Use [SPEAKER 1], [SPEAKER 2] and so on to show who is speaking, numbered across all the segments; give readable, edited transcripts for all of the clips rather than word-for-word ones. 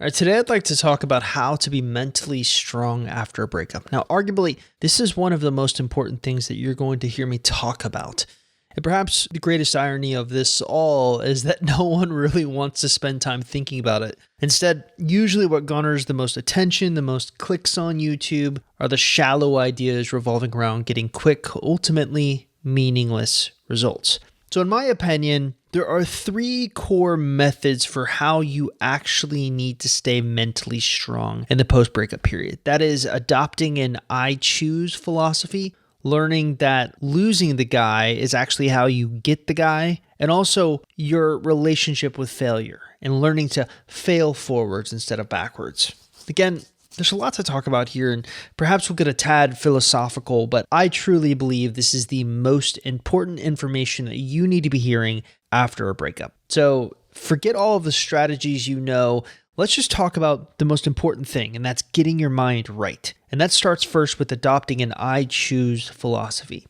[SPEAKER 1] All right, today I'd like to talk about how to be mentally strong after a breakup. Now, arguably, this is one of the most important things that you're going to hear me talk about. And perhaps the greatest irony of this all is that no one really wants to spend time thinking about it. Instead, usually what garners the most attention, the most clicks on YouTube, are the shallow ideas revolving around getting quick, ultimately meaningless results. So in my opinion, there are three core methods for how you actually need to stay mentally strong in the post-breakup period. That is adopting an I choose philosophy, learning that losing the guy is actually how you get the guy, and also your relationship with failure and learning to fail forwards instead of backwards. Again, there's a lot to talk about here, and perhaps we'll get a tad philosophical, but I truly believe this is the most important information that you need to be hearing after a breakup. So forget all of the strategies you know. Let's just talk about the most important thing, and that's getting your mind right. And that starts first with adopting an I choose philosophy.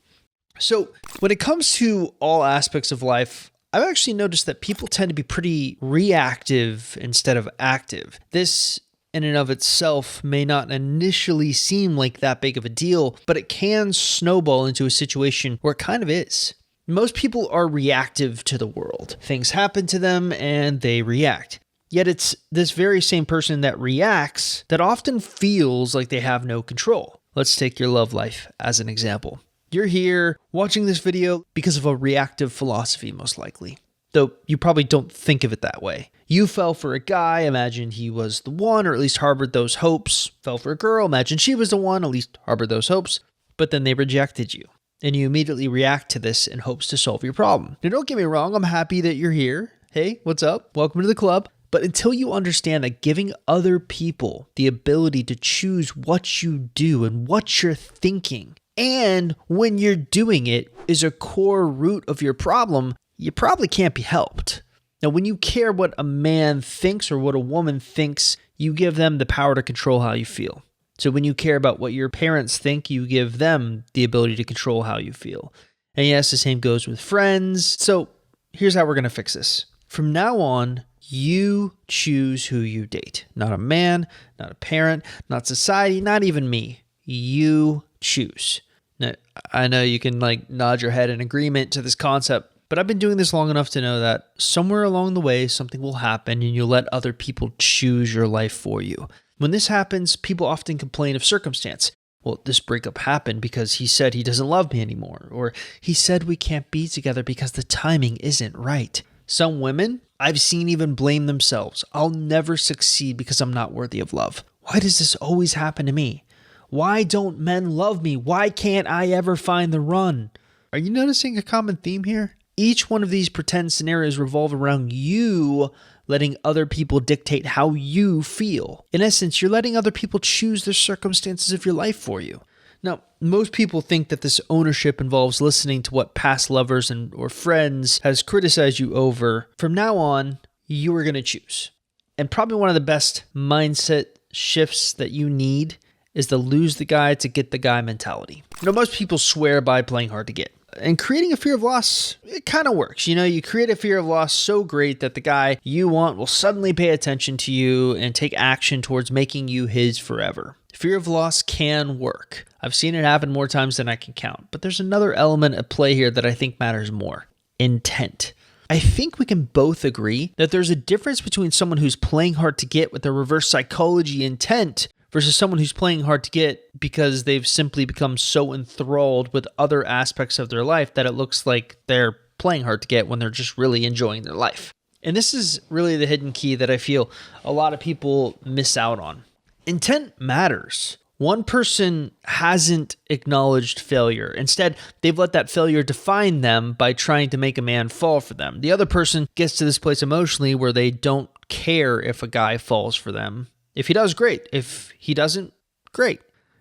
[SPEAKER 1] So when it comes to all aspects of life, I've actually noticed that people tend to be pretty reactive instead of active. This in and of itself may not initially seem like that big of a deal, but it can snowball into a situation where it kind of is. Most people are reactive to the world. Things happen to them and they react. Yet it's this very same person that reacts that often feels like they have no control. Let's take your love life as an example. You're here watching this video because of a reactive philosophy, most likely. Though you probably don't think of it that way. You fell for a guy, imagined he was the one, or at least harbored those hopes. Fell for a girl, imagined she was the one, at least harbored those hopes. But then they rejected you. And you immediately react to this in hopes to solve your problem. Now don't get me wrong, I'm happy that you're here. Hey, what's up? Welcome to the club. But until you understand that giving other people the ability to choose what you do and what you're thinking, and when you're doing it, is a core root of your problem, you probably can't be helped. Now, when you care what a man thinks or what a woman thinks, you give them the power to control how you feel. So when you care about what your parents think, you give them the ability to control how you feel. And yes, the same goes with friends. So here's how we're going to fix this. From now on, you choose who you date. Not a man, not a parent, not society, not even me. You choose. Now, I know you can nod your head in agreement to this concept, but I've been doing this long enough to know that somewhere along the way, something will happen and you'll let other people choose your life for you. When this happens, people often complain of circumstance. Well, this breakup happened because he said he doesn't love me anymore, or he said we can't be together because the timing isn't right. Some women I've seen even blame themselves. I'll never succeed because I'm not worthy of love. Why does this always happen to me? Why don't men love me? Why can't I ever find the run? Are you noticing a common theme here? Each one of these pretend scenarios revolve around you letting other people dictate how you feel. In essence, you're letting other people choose the circumstances of your life for you. Now, most people think that this ownership involves listening to what past lovers or friends has criticized you over. From now on, you are going to choose. And probably one of the best mindset shifts that you need is the lose the guy to get the guy mentality. Most people swear by playing hard to get. And creating a fear of loss, it kind of works. You create a fear of loss so great that the guy you want will suddenly pay attention to you and take action towards making you his forever. Fear of loss can work. I've seen it happen more times than I can count. But there's another element at play here that I think matters more. Intent. I think we can both agree that there's a difference between someone who's playing hard to get with a reverse psychology intent versus someone who's playing hard to get because they've simply become so enthralled with other aspects of their life that it looks like they're playing hard to get when they're just really enjoying their life. And this is really the hidden key that I feel a lot of people miss out on. Intent matters. One person hasn't acknowledged failure. Instead, they've let that failure define them by trying to make a man fall for them. The other person gets to this place emotionally where they don't care if a guy falls for them. If he does, great. If he doesn't, great.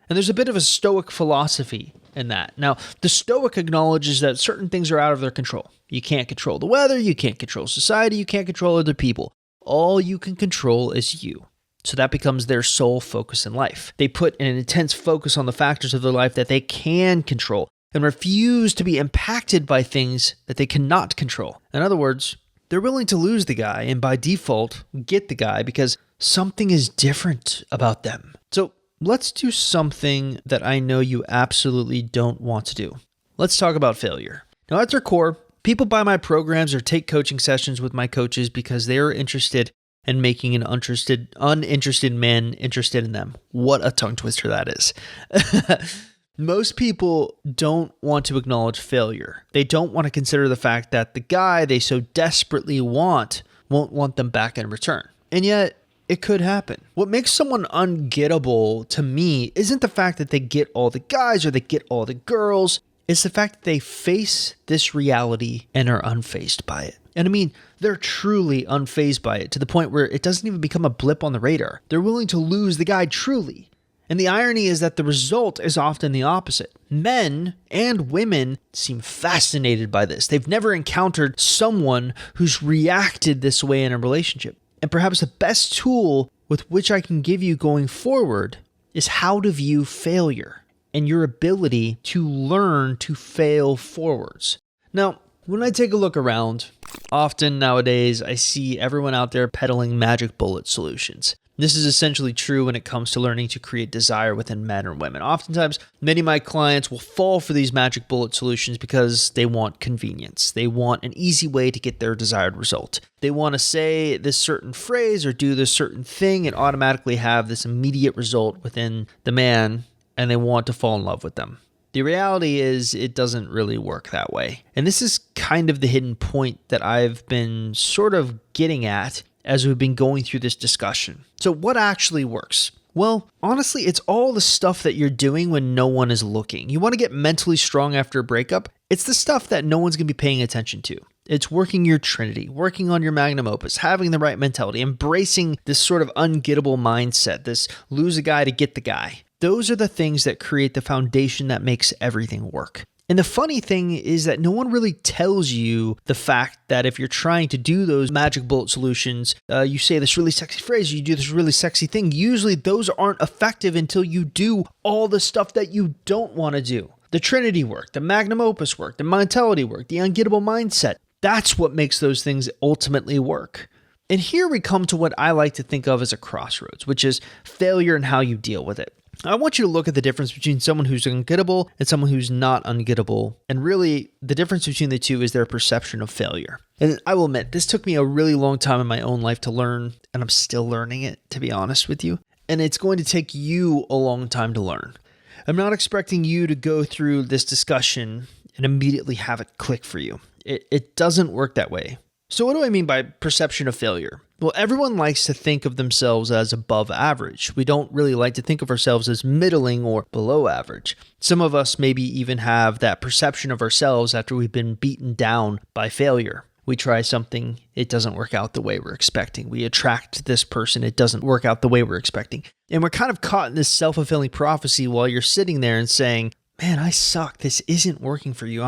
[SPEAKER 1] And there's a bit of a stoic philosophy in that. Now, the stoic acknowledges that certain things are out of their control. You can't control the weather, you can't control society, you can't control other people. All you can control is you. So that becomes their sole focus in life. They put an intense focus on the factors of their life that they can control and refuse to be impacted by things that they cannot control. In other words, they're willing to lose the guy and by default get the guy because something is different about them. So let's do something that I know you absolutely don't want to do. Let's talk about failure. Now, at their core, people buy my programs or take coaching sessions with my coaches because they are interested in making an uninterested man interested in them. What a tongue twister that is. Most people don't want to acknowledge failure. They don't want to consider the fact that the guy they so desperately won't want them back in return. And yet, it could happen. What makes someone ungettable to me isn't the fact that they get all the guys or they get all the girls. It's the fact that they face this reality and are unfazed by it. And I mean, they're truly unfazed by it to the point where it doesn't even become a blip on the radar. They're willing to lose the guy truly. And the irony is that the result is often the opposite. Men and women seem fascinated by this. They've never encountered someone who's reacted this way in a relationship. And perhaps the best tool with which I can give you going forward is how to view failure and your ability to learn to fail forwards. Now, when I take a look around, often nowadays I see everyone out there peddling magic bullet solutions. This is essentially true when it comes to learning to create desire within men or women. Oftentimes, many of my clients will fall for these magic bullet solutions because they want convenience. They want an easy way to get their desired result. They want to say this certain phrase or do this certain thing and automatically have this immediate result within the man, and they want to fall in love with them. The reality is it doesn't really work that way. And this is kind of the hidden point that I've been sort of getting at as we've been going through this discussion. So what actually works? Well, honestly, it's all the stuff that you're doing when no one is looking. You want to get mentally strong after a breakup? It's the stuff that no one's going to be paying attention to. It's working your trinity, working on your magnum opus, having the right mentality, embracing this sort of ungettable mindset, this lose a guy to get the guy. Those are the things that create the foundation that makes everything work. And the funny thing is that no one really tells you the fact that if you're trying to do those magic bullet solutions, you say this really sexy phrase, you do this really sexy thing. Usually those aren't effective until you do all the stuff that you don't want to do. The trinity work, the magnum opus work, the mentality work, the ungettable mindset. That's what makes those things ultimately work. And here we come to what I like to think of as a crossroads, which is failure and how you deal with it. I want you to look at the difference between someone who's ungettable and someone who's not ungettable. And really, the difference between the two is their perception of failure. And I will admit, this took me a really long time in my own life to learn, and I'm still learning it, to be honest with you. And it's going to take you a long time to learn. I'm not expecting you to go through this discussion and immediately have it click for you. It doesn't work that way. So what do I mean by perception of failure? Well, everyone likes to think of themselves as above average. We don't really like to think of ourselves as middling or below average. Some of us maybe even have that perception of ourselves after we've been beaten down by failure. We try something, it doesn't work out the way we're expecting. We attract this person, it doesn't work out the way we're expecting. And we're kind of caught in this self-fulfilling prophecy while you're sitting there and saying, man, I suck. This isn't working for you.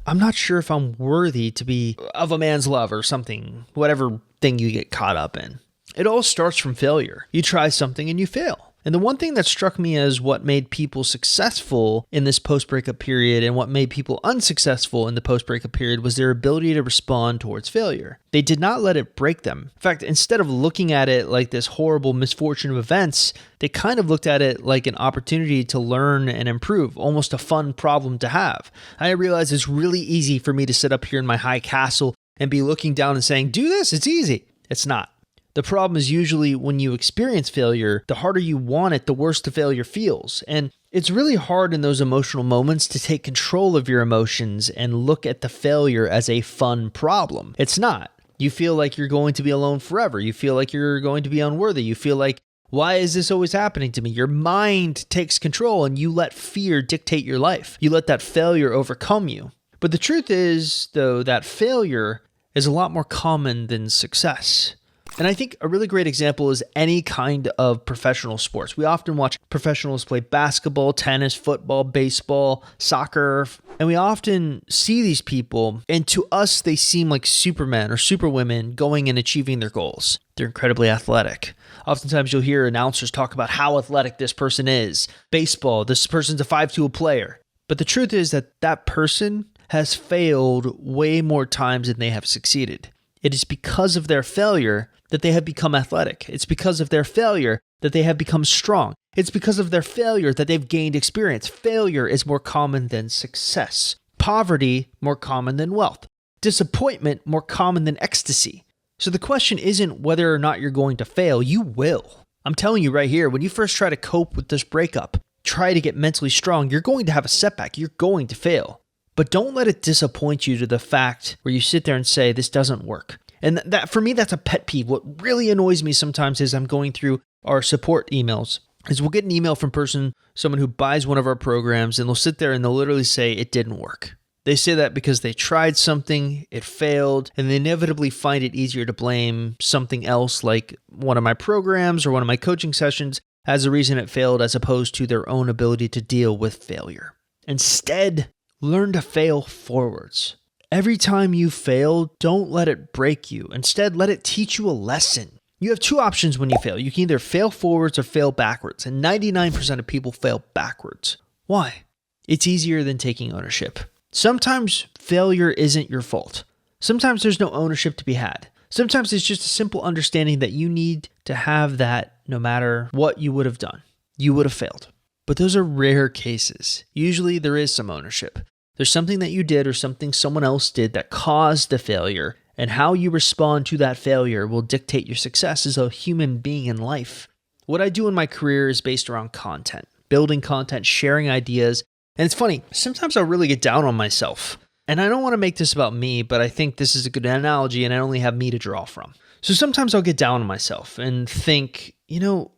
[SPEAKER 1] I'm not sure if I'm worthy to be of a man's love or something, whatever thing you get caught up in. It all starts from failure. You try something and you fail. And the one thing that struck me as what made people successful in this post-breakup period and what made people unsuccessful in the post-breakup period was their ability to respond towards failure. They did not let it break them. In fact, instead of looking at it like this horrible misfortune of events, they kind of looked at it like an opportunity to learn and improve, almost a fun problem to have. I realize it's really easy for me to sit up here in my high castle and be looking down and saying, do this, it's easy. It's not. The problem is usually when you experience failure, the harder you want it, the worse the failure feels. And it's really hard in those emotional moments to take control of your emotions and look at the failure as a fun problem. It's not. You feel like you're going to be alone forever. You feel like you're going to be unworthy. You feel like, why is this always happening to me? Your mind takes control and you let fear dictate your life. You let that failure overcome you. But the truth is, though, that failure is a lot more common than success. And I think a really great example is any kind of professional sports. We often watch professionals play basketball, tennis, football, baseball, soccer, and we often see these people, and to us, they seem like supermen or superwomen going and achieving their goals. They're incredibly athletic. Oftentimes, you'll hear announcers talk about how athletic this person is. Baseball, this person's a 5-tool player. But the truth is that that person has failed way more times than they have succeeded. It is because of their failure that they have become athletic. It's because of their failure that they have become strong. It's because of their failure that they've gained experience. Failure is more common than success. Poverty, more common than wealth. Disappointment, more common than ecstasy. So the question isn't whether or not you're going to fail. You will. I'm telling you right here, when you first try to cope with this breakup, try to get mentally strong, you're going to have a setback. You're going to fail. But don't let it disappoint you to the fact where you sit there and say, this doesn't work. And that for me, that's a pet peeve. What really annoys me sometimes is I'm going through our support emails. Is we'll get an email from someone who buys one of our programs, and they'll sit there and they'll literally say it didn't work. They say that because they tried something, it failed, and they inevitably find it easier to blame something else like one of my programs or one of my coaching sessions as the reason it failed, as opposed to their own ability to deal with failure. Instead, learn to fail forwards. Every time you fail, don't let it break you. Instead, let it teach you a lesson. You have two options when you fail. You can either fail forwards or fail backwards, and 99% of people fail backwards. Why? It's easier than taking ownership. Sometimes failure isn't your fault. Sometimes there's no ownership to be had. Sometimes it's just a simple understanding that you need to have that no matter what you would have done. You would have failed. But those are rare cases. Usually there is some ownership. There's something that you did or something someone else did that caused the failure, and how you respond to that failure will dictate your success as a human being in life. What I do in my career is based around content, building content, sharing ideas. And it's funny, sometimes I'll really get down on myself. And I don't want to make this about me, but I think this is a good analogy and I only have me to draw from. So sometimes I'll get down on myself and think,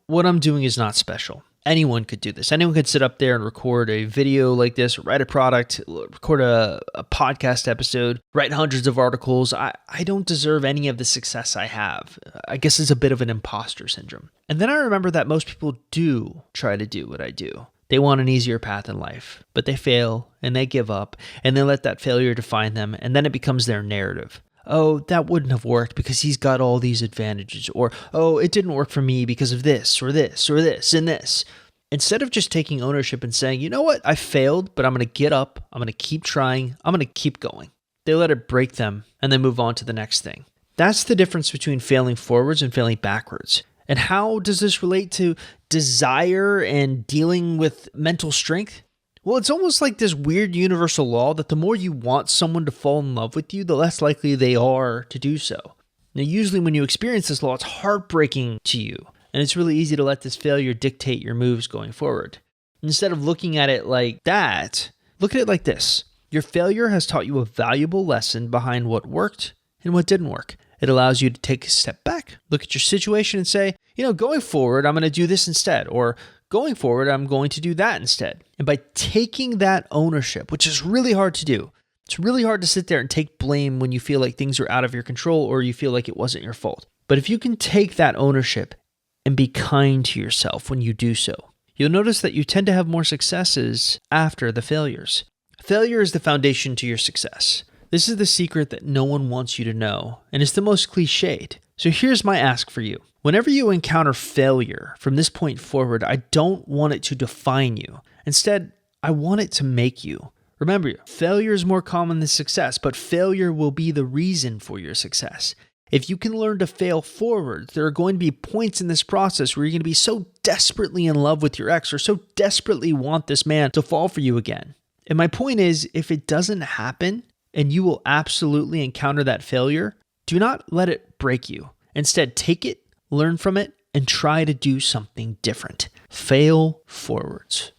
[SPEAKER 1] what I'm doing is not special. Anyone could do this. Anyone could sit up there and record a video like this, write a product, record a podcast episode, write hundreds of articles. I don't deserve any of the success I have. I guess it's a bit of an imposter syndrome. And then I remember that most people do try to do what I do. They want an easier path in life, but they fail and they give up and they let that failure define them, and then it becomes their narrative. Oh, that wouldn't have worked because he's got all these advantages. Or, oh, it didn't work for me because of this or this or this and this. Instead of just taking ownership and saying, you know what, I failed, but I'm going to get up, I'm going to keep trying, I'm going to keep going. They let it break them and then move on to the next thing. That's the difference between failing forwards and failing backwards. And how does this relate to desire and dealing with mental strength? Well, it's almost like this weird universal law that the more you want someone to fall in love with you, the less likely they are to do so. Now, usually when you experience this law, it's heartbreaking to you, and it's really easy to let this failure dictate your moves going forward. Instead of looking at it like that, look at it like this. Your failure has taught you a valuable lesson behind what worked and what didn't work. It allows you to take a step back, look at your situation and say, going forward, I'm going to do this instead, or going forward, I'm going to do that instead. And by taking that ownership, which is really hard to do, it's really hard to sit there and take blame when you feel like things are out of your control or you feel like it wasn't your fault. But if you can take that ownership and be kind to yourself when you do so, you'll notice that you tend to have more successes after the failures. Failure is the foundation to your success. This is the secret that no one wants you to know, and it's the most cliched. So here's my ask for you. Whenever you encounter failure from this point forward, I don't want it to define you. Instead, I want it to make you. Remember, failure is more common than success, but failure will be the reason for your success. If you can learn to fail forward, there are going to be points in this process where you're going to be so desperately in love with your ex or so desperately want this man to fall for you again. And my point is, if it doesn't happen, and you will absolutely encounter that failure, do not let it break you. Instead, take it, learn from it, and try to do something different. Fail forwards.